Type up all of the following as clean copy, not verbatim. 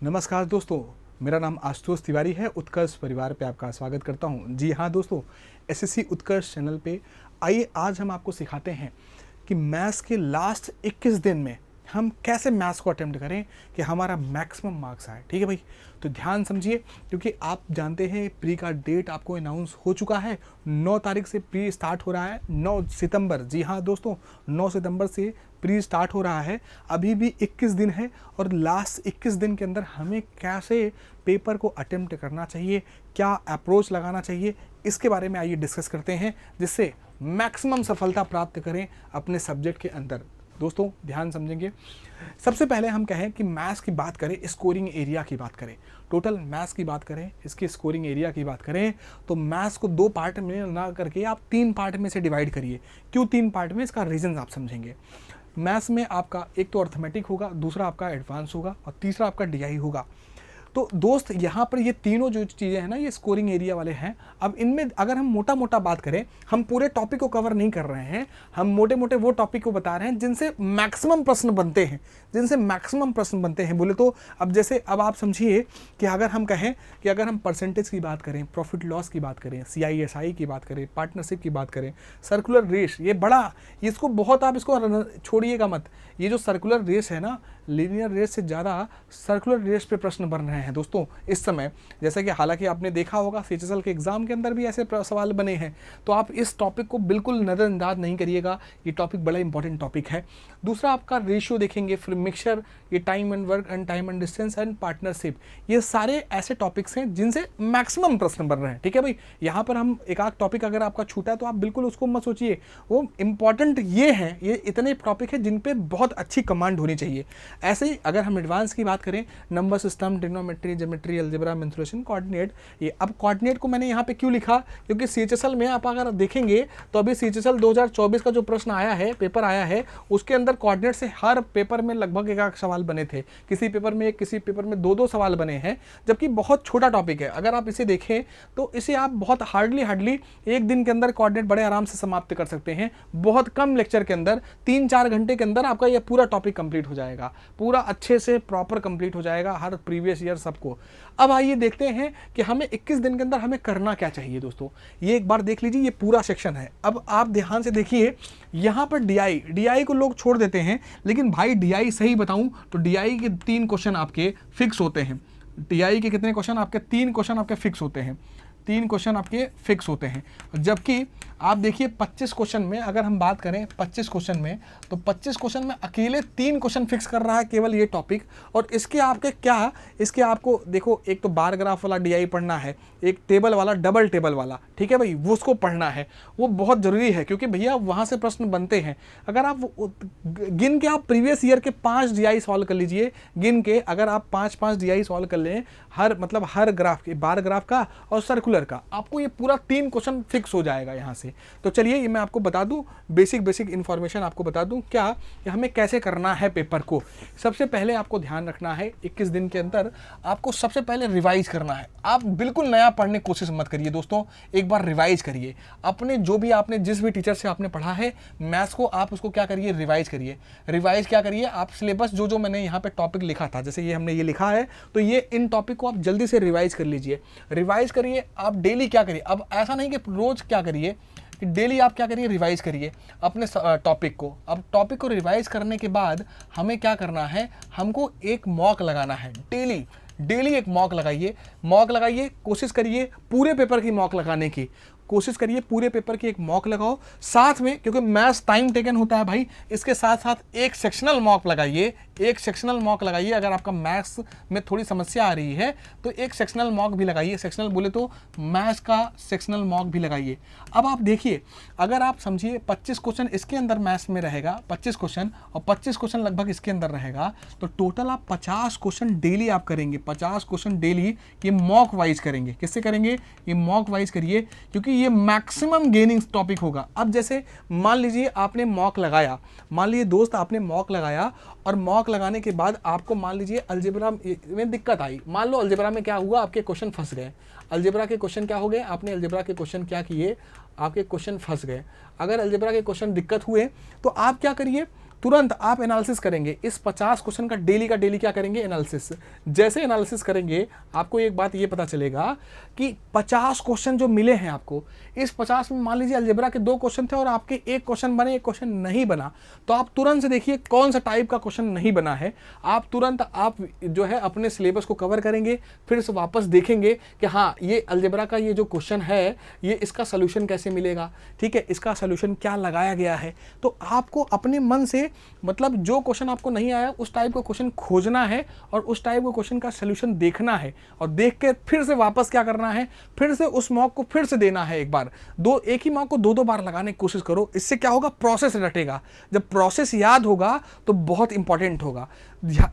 नमस्कार दोस्तों, मेरा नाम आशुतोष तिवारी है। उत्कर्ष परिवार पे आपका स्वागत करता हूं। जी हाँ दोस्तों, एसएससी उत्कर्ष चैनल पे आइए आज हम आपको सिखाते हैं कि मैथ्स के लास्ट 21 दिन में हम कैसे मैथ्स को अटेम्प्ट करें कि हमारा मैक्सिमम मार्क्स आए। ठीक है भाई, तो ध्यान समझिए क्योंकि आप जानते हैं प्री का डेट आपको अनाउंस हो चुका है। 9 तारीख से प्री स्टार्ट हो रहा है, 9 सितंबर। जी हाँ दोस्तों, 9 सितंबर से प्री स्टार्ट हो रहा है। अभी भी 21 दिन है और लास्ट 21 दिन के अंदर हमें कैसे पेपर को अटेम्प्ट करना चाहिए, क्या अप्रोच लगाना चाहिए, इसके बारे में आइए डिस्कस करते हैं, जिससे मैक्सिमम सफलता प्राप्त करें अपने सब्जेक्ट के अंदर। दोस्तों ध्यान समझेंगे। सबसे पहले हम कहें कि मैथ्स की बात करें, स्कोरिंग एरिया की बात करें, टोटल मैथ्स की बात करें, इसके स्कोरिंग एरिया की बात करें, तो मैथ्स को 2 पार्ट में ना करके आप 3 पार्ट में से डिवाइड करिए। क्यों 3 पार्ट में, इसका रीजन आप समझेंगे। मैथ्स में आपका एक तो अर्थमेटिक होगा, दूसरा आपका एडवांस होगा और तीसरा आपका डीआई होगा। तो दोस्त यहाँ पर ये तीनों जो चीज़ें हैं ना, ये स्कोरिंग एरिया वाले हैं। अब इनमें अगर हम मोटा मोटा बात करें, हम पूरे टॉपिक को कवर नहीं कर रहे हैं, हम मोटे मोटे वो टॉपिक को बता रहे हैं जिनसे मैक्सिमम प्रश्न बनते हैं, जिनसे मैक्सिमम प्रश्न बनते हैं। बोले तो अब जैसे अब आप समझिए कि अगर हम कहें कि अगर हम परसेंटेज की बात करें, प्रॉफिट लॉस की बात करें, CISI की बात करें, पार्टनरशिप की बात करें, सर्कुलर रेस, ये बड़ा, इसको बहुत आप इसको छोड़िएगा मत। ये जो सर्कुलर रेस है ना, लीनियर रेस से ज़्यादा सर्कुलर रेस पे प्रश्न बन रहे हैं दोस्तों इस समय। जैसा कि हालांकि आपने देखा होगा CHSL के एग्जाम के अंदर भी ऐसे सवाल बने हैं, तो आप इस टॉपिक को बिल्कुल नज़रअंदाज नहीं करिएगा। ये टॉपिक बड़ा इंपॉर्टेंट टॉपिक है। दूसरा आपका रेशियो देखेंगे, फिर मिक्सचर, ये time and work and time and distance and partnership, ये सारे ऐसे टॉपिक्स हैं जिनसे मैक्सिमम प्रश्न बन रहे हैं। ठीक है भाई, यहाँ पर हम एक आध टॉपिक अगर आपका छूटा है तो आप बिल्कुल उसको मत सोचिए, वो इंपॉर्टेंट ये हैं, ये इतने टॉपिक हैं जिन पे बहुत अच्छी कमांड होनी चाहिए। ऐसे ही अगर हम एडवांस की बात करें, number system, trigonometry, geometry, algebra, mensuration, coordinate, ये अब कोऑर्डिनेट को मैंने यहाँ पे क्यों लिखा, क्योंकि CHSL में आप अगर देखेंगे तो अभी CHSL 2024 का जो प्रश्न आया है, पेपर आया है, उसके अंदर कोऑर्डिनेट से हर पेपर में लगभग एक सवाल बने थे। किसी पेपर में एक, किसी पेपर में 2-2 सवाल बने हैं, जबकि बहुत छोटा टॉपिक है। अगर आप इसे देखें तो इसे आप बहुत हार्डली एक दिन के अंदर कोऑर्डिनेट बड़े आराम से समाप्त कर सकते हैं। बहुत कम लेक्चर के अंदर 3-4 घंटे के अंदर आपका यह पूरा टॉपिक कंप्लीट हो जाएगा, पूरा अच्छे से प्रॉपर कंप्लीट हो जाएगा, हर प्रीवियस ईयर सबको। अब आइए देखते हैं कि हमें 21 दिन के अंदर हमें करना क्या चाहिए। दोस्तों ये एक बार देख लीजिए, ये पूरा सेक्शन है। अब आप ध्यान से देखिए, यहाँ पर डीआई को लोग छोड़ देते हैं, लेकिन भाई डीआई सही बताऊं तो डीआई के 3 क्वेश्चन आपके फिक्स होते हैं। डीआई के कितने क्वेश्चन आपके? 3 क्वेश्चन आपके फिक्स होते हैं, 3 क्वेश्चन आपके फिक्स होते हैं। जबकि आप देखिए 25 क्वेश्चन में अगर हम बात करें, 25 क्वेश्चन में, तो 25 क्वेश्चन में अकेले 3 क्वेश्चन फिक्स कर रहा है केवल ये टॉपिक। और इसके आपके क्या, इसके आपको देखो, एक तो बार ग्राफ वाला डीआई पढ़ना है, एक टेबल वाला, डबल टेबल वाला, ठीक है भाई, वो उसको पढ़ना है। वो बहुत ज़रूरी है क्योंकि भैया वहाँ से प्रश्न बनते हैं। अगर आप गिन के आप प्रीवियस ईयर के 5 डीआई सॉल्व कर लीजिए, गिन के अगर आप 5-5 डीआई सॉल्व कर लें, हर ग्राफ के, बार ग्राफ का और सर्कुलर का, आपको ये पूरा 3 क्वेश्चन फिक्स हो जाएगा यहाँ से। तो चलिए ये मैं आपको बता दूं, बेसिक इन्फॉर्मेशन आपको बता दूं क्या कि हमें कैसे करना है पेपर को। सबसे पहले आपको ध्यान रखना है, 21 दिन के अंदर आपको सबसे पहले रिवाइज करना है। आप बिल्कुल नया पढ़ने की कोशिश मत करिए दोस्तों, एक बार रिवाइज करिए। अपने जो भी आपने जिस भी टीचर से आपने पढ़ा है मैथ्स को, आप उसको क्या करिए, रिवाइज करिए। रिवाइज क्या करिए, आप सिलेबस जो मैंने यहाँ पे टॉपिक लिखा था, जैसे ये हमने ये लिखा है, तो ये इन टॉपिक को आप जल्दी से रिवाइज कर लीजिए। रिवाइज करिए आप डेली, क्या करिए, अब ऐसा नहीं कि रोज क्या करिए, कि डेली आप क्या करिए, रिवाइज करिए अपने टॉपिक को। अब टॉपिक को रिवाइज करने के बाद हमें क्या करना है, हमको एक मॉक लगाना है। डेली एक मॉक लगाइए, कोशिश करिए पूरे पेपर की मॉक लगाने की, कोशिश करिए पूरे पेपर की एक मॉक लगाओ। साथ में, क्योंकि मैथ्स टाइम टेकन होता है भाई, इसके साथ साथ एक सेक्शनल मॉक लगाइए, अगर आपका मैथ्स में थोड़ी समस्या आ रही है तो एक सेक्शनल मॉक भी लगाइए। सेक्शनल बोले तो मैथ्स का सेक्शनल मॉक भी लगाइए। अब आप देखिए, अगर आप समझिए 25 क्वेश्चन इसके अंदर मैथ्स में रहेगा, 25 क्वेश्चन और 25 क्वेश्चन लगभग इसके अंदर रहेगा, तो टोटल आप 50 क्वेश्चन डेली आप करेंगे। 50 क्वेश्चन डेली ये मॉक वाइज करेंगे। किससे करेंगे? ये मॉक वाइज करिए, क्योंकि ये मैक्सिमम गेनिंग टॉपिक होगा। अब जैसे मान लीजिए आपने मॉक लगाया, मान लीजिए दोस्त आपने मॉक लगाया, और मॉक लगाने के बाद आपको मान लीजिए अलजेब्रा में दिक्कत आई। मान लो अलजेब्रा में क्या हुआ, आपके क्वेश्चन फंस गए। अलजेब्रा के क्वेश्चन क्या हो गए, आपने अलजेब्रा के क्वेश्चन क्या किए, आपके क्वेश्चन फंस गए। अगर अलजेब्रा के क्वेश्चन दिक्कत हुए तो आप क्या करिए, तुरंत आप एनालिसिस करेंगे इस 50 क्वेश्चन का डेली क्या करेंगे, एनालिसिस। जैसे एनालिसिस करेंगे आपको एक बात ये पता चलेगा कि 50 क्वेश्चन जो मिले हैं आपको, इस 50 में मान लीजिए अलजेब्रा के 2 क्वेश्चन थे और आपके 1 क्वेश्चन बने, 1 क्वेश्चन नहीं बना, तो आप तुरंत से देखिए कौन सा टाइप का क्वेश्चन नहीं बना है। आप तुरंत आप जो है अपने सिलेबस को कवर करेंगे, फिर से वापस देखेंगे कि हाँ ये अलजेब्रा का ये जो क्वेश्चन है ये इसका सोल्यूशन कैसे मिलेगा, ठीक है, इसका सोल्यूशन क्या लगाया गया है। तो आपको अपने मन से मतलब जो क्वेश्चन आपको नहीं आया उस टाइप का क्वेश्चन खोजना है और उस टाइप का क्वेश्चन का सोल्यूशन देखना है, और देख के फिर से वापस क्या करना है, फिर से उस मॉक को फिर से देना है। एक ही मॉक को 2-2 बार लगाने की कोशिश करो। इससे क्या होगा, प्रोसेस रटेगा। जब प्रोसेस याद होगा तो बहुत इंपॉर्टेंट होगा।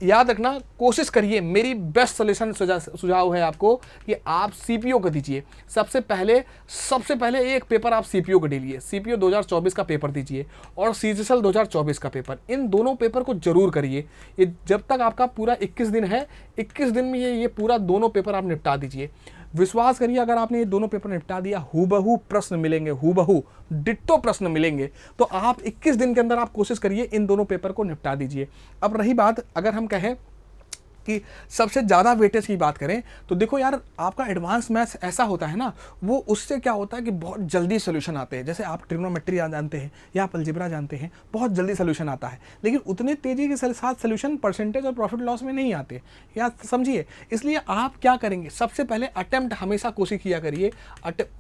याद रखना, कोशिश करिए, मेरी बेस्ट सॉल्यूशन सुझाव है आपको कि आप सीपीओ को दीजिए। सबसे पहले एक पेपर आप सीपीओ को दीजिए, सीपीओ 2024 का पेपर दीजिए और सीजीएल 2024 का पेपर, इन दोनों पेपर को जरूर करिए। ये जब तक आपका पूरा 21 दिन है, 21 दिन में ये पूरा दोनों पेपर आप निपटा दीजिए। विश्वास करिए, अगर आपने ये दोनों पेपर निपटा दिया, हूबहू प्रश्न मिलेंगे, हूबहू डिट्टो प्रश्न मिलेंगे। तो आप 21 दिन के अंदर आप कोशिश करिए इन दोनों पेपर को निपटा दीजिए। अब रही बात, अगर हम कहें कि सबसे ज़्यादा वेटेज की बात करें तो देखो यार, आपका एडवांस मैथ्स ऐसा होता है ना, वो उससे क्या होता है कि बहुत जल्दी सोल्यूशन आते हैं। जैसे आप ट्रिग्नोमेट्री जानते हैं या आप अलजेब्रा जानते हैं, बहुत जल्दी सोल्यूशन आता है, लेकिन उतने तेज़ी के साथ सोल्यूशन परसेंटेज और प्रॉफिट लॉस में नहीं आते, या समझिए। इसलिए आप क्या करेंगे, सबसे पहले अटेम्प्ट हमेशा कोशिश किया करिए।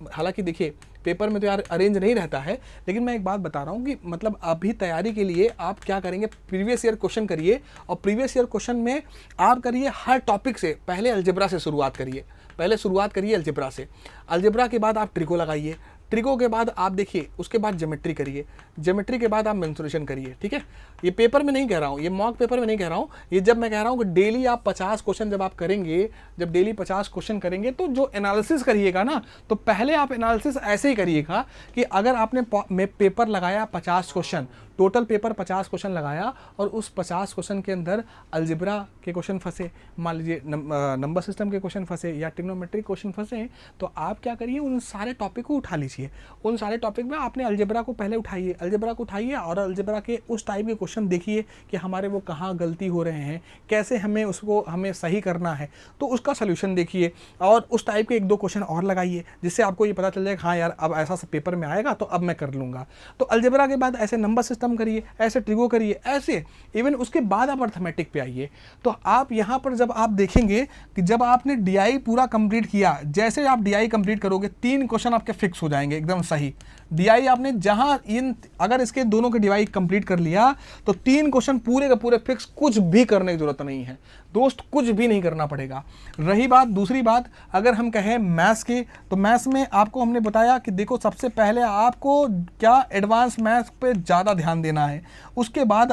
हालांकि देखिए पेपर में तो यार अरेंज नहीं रहता है, लेकिन मैं एक बात बता रहा हूँ कि मतलब अभी तैयारी के लिए आप क्या करेंगे, प्रीवियस ईयर क्वेश्चन करिए, और प्रीवियस ईयर क्वेश्चन में आप करिए हर टॉपिक से पहले अलजेब्रा से शुरुआत करिए, अलजेब्रा से। अलजेब्रा के बाद आप ट्रिको लगाइए, ट्रिको के बाद आप देखिए उसके बाद ज्योमेट्री करिए, ज्योमेट्री के बाद आप मेंसुरेशन करिए, ठीक है। ये पेपर में नहीं कह रहा हूँ, ये मॉक पेपर में नहीं कह रहा हूँ, ये जब मैं कह रहा हूँ कि डेली आप 50 क्वेश्चन जब आप करेंगे, जब डेली 50 क्वेश्चन करेंगे तो जो एनालिसिस करिएगा ना, तो पहले आप एनालिसिस ऐसे ही करिएगा कि अगर आपने पेपर लगाया 50 क्वेश्चन, टोटल पेपर 50 क्वेश्चन लगाया और उस 50 क्वेश्चन के अंदर अलजेब्रा के क्वेश्चन फंसे, मान लीजिए नंबर सिस्टम के क्वेश्चन फंसे या ट्रिग्नोमेट्रिक क्वेश्चन फंसे, तो आप क्या करिए, उन सारे टॉपिक को उठा लीजिए। उन सारे टॉपिक में आपने अलजेब्रा को पहले उठाइए, और अलजेब्रा के उस टाइप के क्वेश्चन देखिए कि हमारे वो कहाँ गलती हो रहे हैं, कैसे हमें सही करना है, तो उसका सोल्यूशन देखिए, और उस टाइप के 1-2 क्वेश्चन और लगाइए, जिससे आपको ये पता चल जाएगा हाँ यार अब ऐसा पेपर में आएगा तो अब मैं कर लूँगा। तो अलजेब्रा के बाद ऐसे नंबर सिस्टम करिए, ऐसे ट्रिगो करिए, ऐसे इवन उसके बाद आप अर्थमेटिक पे आइए। तो आप यहाँ पर जब आप देखेंगे कि जब आपने डीआई पूरा कंप्लीट किया, जैसे आप डीआई कंप्लीट करोगे 3 क्वेश्चन आपके फिक्स हो जाएंगे एकदम सही। डीआई आपने जहां अगर इसके दोनों के डीआई कंप्लीट कर लिया तो 3 क्वेश्चन पूरे के पूरे फिक्स, कुछ भी करने की जरूरत नहीं है दोस्त, कुछ भी नहीं करना पड़ेगा। रही बात, दूसरी बात, अगर हम कहें मैथ्स की, तो मैथ्स में आपको हमने बताया कि देखो सबसे पहले आपको क्या एडवांस मैथ्स पे ज़्यादा ध्यान देना है, उसके बाद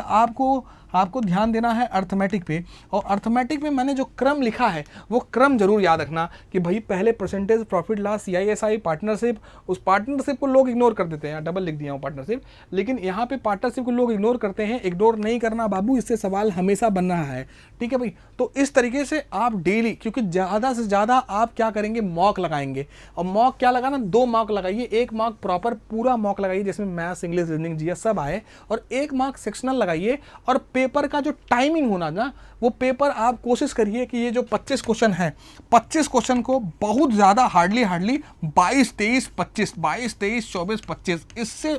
आपको ध्यान देना है अर्थमेटिक पे। और अर्थमेटिक में मैंने जो क्रम लिखा है वो क्रम जरूर याद रखना कि भाई पहले percentage, profit loss, CISI, partnership. उस पार्टनरशिप को लोग इग्नोर कर देते हैं, डबल लिख दिया हूँ पार्टनरशिप, लेकिन यहाँ पे पार्टनरशिप को लोग इग्नोर करते हैं। इग्नोर नहीं करना बाबू, इससे सवाल हमेशा बन रहा है, ठीक है भाई। तो इस तरीके से आप डेली, क्योंकि ज़्यादा से ज़्यादा आप क्या करेंगे, मॉक लगाएंगे। और मॉक क्या लगाना, 2 मॉक लगाइए, एक मॉक प्रॉपर पूरा मॉक लगाइए जिसमें मैथ्स, इंग्लिश, रीजनिंग, जीएस सब आए, और एक मॉक सेक्शनल लगाइए। और पेपर का जो टाइमिंग होना ना, वो पेपर आप कोशिश करिए कि ये जो 25 क्वेश्चन है, 25 क्वेश्चन को बहुत ज़्यादा हार्डली 22, 23, 25, 22, 23, 24, 25, इससे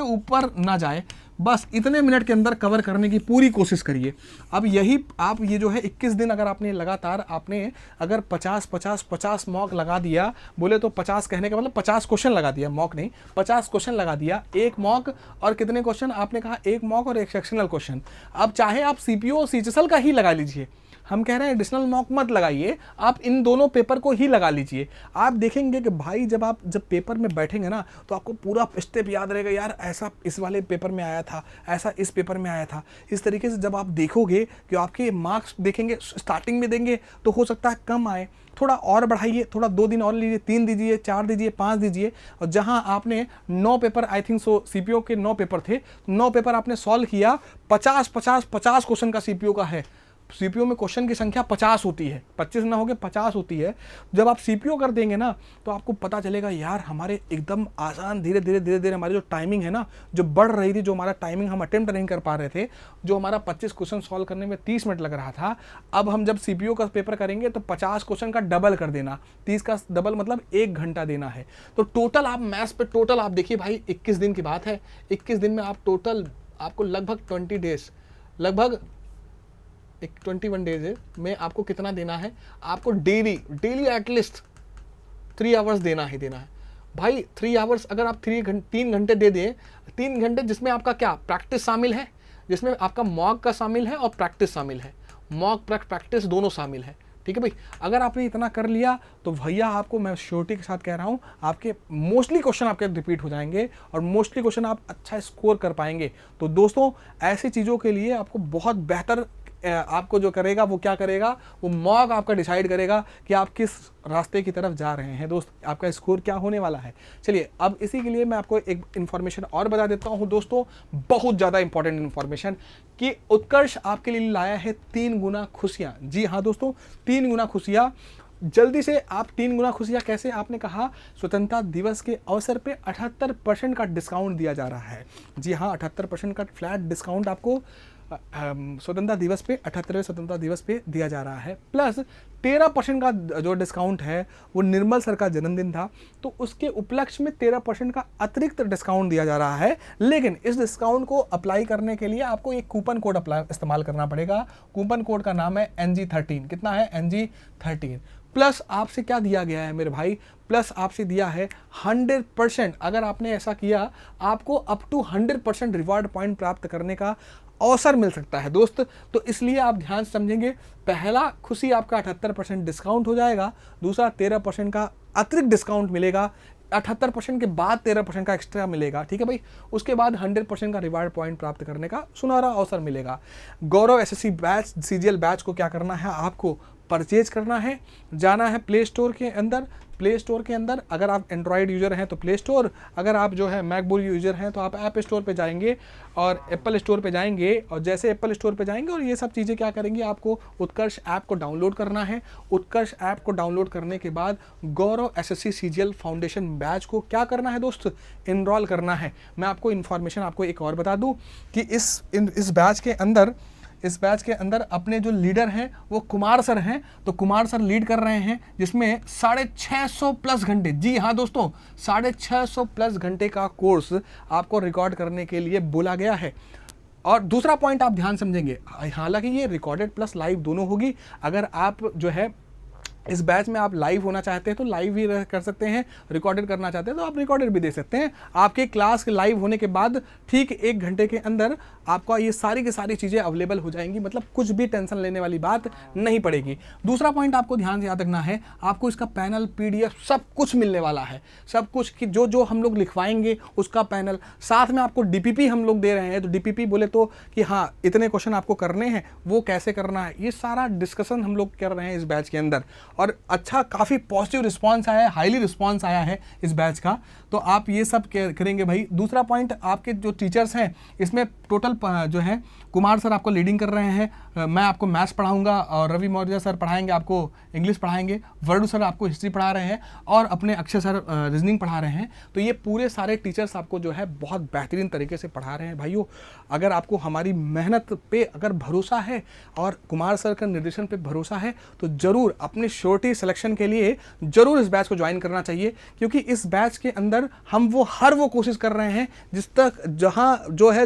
ऊपर ना जाए, बस इतने मिनट के अंदर कवर करने की पूरी कोशिश करिए। अब यही आप ये जो है 21 दिन अगर आपने लगातार आपने अगर 50 मॉक लगा दिया, बोले तो 50 कहने का मतलब 50 क्वेश्चन लगा दिया, मॉक नहीं, 50 क्वेश्चन लगा दिया, एक मॉक और कितने क्वेश्चन आपने कहा, एक मॉक और एक सेक्शनल क्वेश्चन। अब चाहे आप सीपीओ और सीजीएल का ही लगा लीजिए, हम कह रहे हैं एडिशनल मॉक मत लगाइए, आप इन दोनों पेपर को ही लगा लीजिए। आप देखेंगे कि भाई जब पेपर में बैठेंगे ना, तो आपको पूरा स्टेप याद रहेगा, यार ऐसा इस वाले पेपर में आया था, ऐसा इस पेपर में आया था। इस तरीके से जब आप देखोगे कि आपके मार्क्स देखेंगे, स्टार्टिंग में देंगे तो हो सकता है कम आए, थोड़ा और बढ़ाइए, थोड़ा 2 दिन और लीजिए, 3 दीजिए, 4 दीजिए, 5 दीजिए। और जहां आपने 9 paper, I think so CPO के 9 पेपर थे, 9 पेपर आपने सॉल्व किया, 50 क्वेश्चन का सीपीओ का है, सीपीयू में क्वेश्चन की संख्या 50 होती है, 25 ना होके 50 होती है। जब आप सीपीयू कर देंगे ना तो आपको पता चलेगा यार हमारे एकदम आसान धीरे धीरे हमारी जो टाइमिंग है ना जो बढ़ रही थी, जो हमारा टाइमिंग हम अटेम्प्ट नहीं कर पा रहे थे, जो हमारा 25 क्वेश्चन सॉल्व करने में 30 मिनट लग रहा था, अब हम जब सीपीयू का पेपर करेंगे तो 50 क्वेश्चन का डबल कर देना, 30 का डबल मतलब 1 घंटा देना है। तो टोटल आप मैथ्स पे टोटल आप देखिए भाई 21 दिन की बात है, 21 दिन में आप टोटल आपको लगभग 20 डेज, लगभग 21 डेज में आपको कितना देना है, आपको डेली एटलीस्ट 3 आवर्स देना ही देना है भाई। 3 आवर्स अगर आप 3 घंटे दे दें, 3 घंटे जिसमें आपका क्या प्रैक्टिस शामिल है, जिसमें आपका मॉक का शामिल है और प्रैक्टिस शामिल है, मॉक प्रैक्टिस दोनों शामिल है, ठीक है भाई। अगर आपने इतना कर लिया तो भैया आपको मैं श्योरिटी के साथ कह रहा हूँ आपके मोस्टली क्वेश्चन आपके रिपीट हो जाएंगे और मोस्टली क्वेश्चन आप अच्छा स्कोर कर पाएंगे। तो दोस्तों ऐसी चीज़ों के लिए आपको बहुत बेहतर आपको जो करेगा वो क्या करेगा, वो मॉक आपका डिसाइड करेगा कि आप किस रास्ते की तरफ जा रहे हैं दोस्त, आपका स्कोर क्या होने वाला है। चलिए अब इसी के लिए मैं आपको एक इन्फॉर्मेशन और बता देता हूं दोस्तों, बहुत ज़्यादा इंपॉर्टेंट इन्फॉर्मेशन कि उत्कर्ष आपके लिए लाया है 3 गुना खुशियाँ। जी हाँ दोस्तों, 3 गुना खुशियाँ। जल्दी से आप 3 गुना खुशियाँ कैसे, आपने कहा स्वतंत्रता दिवस के अवसर पे 78% का डिस्काउंट दिया जा रहा है। जी हाँ, 78% का फ्लैट डिस्काउंट आपको स्वतंत्रता दिवस पे 78वें स्वतंत्रता दिवस पे दिया जा रहा है। प्लस 13% का जो डिस्काउंट है वो निर्मल सर का जन्मदिन था तो उसके उपलक्ष्य में 13% का अतिरिक्त डिस्काउंट दिया जा रहा है। लेकिन इस डिस्काउंट को अप्लाई करने के लिए आपको एक कूपन कोड इस्तेमाल करना पड़ेगा। कूपन कोड का नाम है NG13। कितना है? NG13। प्लस आपसे क्या दिया गया है मेरे भाई, प्लस आपसे दिया है 100%। अगर आपने ऐसा किया आपको अप टू 100% रिवार्ड पॉइंट प्राप्त करने का अवसर मिल सकता है दोस्त। तो इसलिए आप ध्यान समझेंगे, पहला खुशी आपका 78% डिस्काउंट हो जाएगा, दूसरा 13% का अतिरिक्त डिस्काउंट मिलेगा, 78% के बाद 13% का एक्स्ट्रा मिलेगा, ठीक है भाई। उसके बाद 100% का रिवार्ड पॉइंट प्राप्त करने का सुनहरा अवसर मिलेगा। गौरव एसएससी बैच सीजीएल बैच को क्या करना है, आपको परचेज करना है, जाना है प्ले स्टोर के अंदर। प्ले स्टोर के अंदर अगर आप एंड्रॉयड यूज़र हैं तो प्ले स्टोर, अगर आप जो है मैकबुक यूज़र हैं तो आप ऐप स्टोर पे जाएंगे और एप्पल स्टोर पे जाएंगे, और जैसे एप्पल स्टोर पे जाएंगे और ये सब चीज़ें क्या करेंगे, आपको उत्कर्ष ऐप को डाउनलोड करना है। उत्कर्ष ऐप को डाउनलोड करने के बाद गौरव एसएससी सीजीएल फाउंडेशन बैच को क्या करना है दोस्त, इनरोल करना है। मैं आपको इन्फॉर्मेशन आपको एक और बता दूँ कि इस बैच के अंदर अपने जो लीडर हैं वो कुमार सर हैं। तो कुमार सर लीड कर रहे हैं जिसमें 650 प्लस घंटे, जी हाँ दोस्तों 650 प्लस घंटे का कोर्स आपको रिकॉर्ड करने के लिए बोला गया है। और दूसरा पॉइंट आप ध्यान समझेंगे, हालांकि ये रिकॉर्डेड प्लस लाइव दोनों होगी। अगर आप जो है इस बैच में आप लाइव होना चाहते हैं तो लाइव भी कर सकते हैं, रिकॉर्डेड करना चाहते हैं तो आप रिकॉर्डेड भी दे सकते हैं। आपके क्लास के लाइव होने के बाद ठीक 1 घंटे के अंदर आपका ये सारी की सारी चीज़ें अवेलेबल हो जाएंगी, मतलब कुछ भी टेंशन लेने वाली बात नहीं पड़ेगी। दूसरा पॉइंट आपको ध्यान से याद रखना है, आपको इसका पैनल PDF सब कुछ मिलने वाला है, सब कुछ कि जो हम लोग लिखवाएंगे उसका पैनल, साथ में आपको DPP हम लोग दे रहे हैं। तो DPP बोले तो कि हाँ इतने क्वेश्चन आपको करने हैं, वो कैसे करना है, ये सारा डिस्कशन हम लोग कर रहे हैं इस बैच के अंदर। और अच्छा काफ़ी पॉजिटिव रिस्पांस आया है, हाईली रिस्पांस आया है इस बैच का, तो आप ये सब करेंगे भाई। दूसरा पॉइंट, आपके जो टीचर्स हैं इसमें टोटल जो है कुमार सर आपको लीडिंग कर रहे हैं, मैं आपको मैथ्स पढ़ाऊंगा और रवि मौर्य सर पढ़ाएंगे, आपको इंग्लिश पढ़ाएंगे, वर्डू सर आपको हिस्ट्री पढ़ा रहे हैं और अपने अक्षय सर रीजनिंग पढ़ा रहे हैं। तो ये पूरे सारे टीचर्स आपको जो है बहुत बेहतरीन तरीके से पढ़ा रहे हैं भाइयों। अगर आपको हमारी मेहनत पे अगर भरोसा है और कुमार सर का निर्देशन पे भरोसा है तो ज़रूर अपने श्योरिटी सिलेक्शन के लिए ज़रूर इस बैच को ज्वाइन करना चाहिए, क्योंकि इस बैच के अंदर हम हर वो कोशिश कर रहे हैं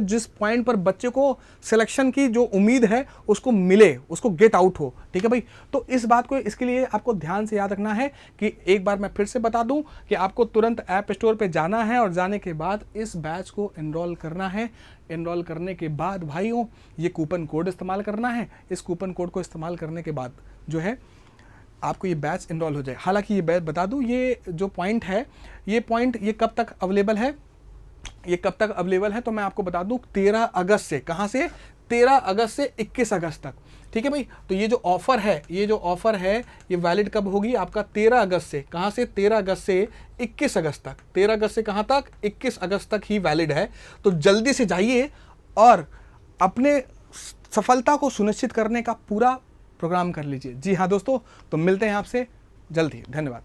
जिस पॉइंट पर बच्चे को सिलेक्शन की जो उम्मीद है उसको मिले, उसको गेट आउट हो, ठीक है भाई। तो इस बात को, इसके लिए आपको ध्यान से याद रखना है कि एक बार मैं फिर से बता दूं कि आपको तुरंत ऐप स्टोर पे जाना है और जाने के बाद इस बैच को एनरोल करना है। एनरोल करने के बाद भाइयों ये कूपन कोड इस्तेमाल करना है। इस कूपन कोड को इस्तेमाल करने के बाद जो है आपको ये बैच एनरोल हो जाए। हालांकि ये बैच बता दूं, ये जो पॉइंट है ये कब तक अवेलेबल है, तो मैं आपको बता दूं 13 अगस्त से, कहां से, 13 अगस्त से 21 अगस्त तक, ठीक है भाई। तो ये जो ऑफर है ये वैलिड कब होगी आपका, 13 अगस्त से, कहां से, 13 अगस्त से 21 अगस्त तक। 13 अगस्त से कहां तक, 21 अगस्त तक ही वैलिड है। तो जल्दी से जाइए और अपने सफलता को सुनिश्चित करने का पूरा प्रोग्राम कर लीजिए। जी हाँ दोस्तों, तो मिलते हैं आपसे जल्द ही। धन्यवाद।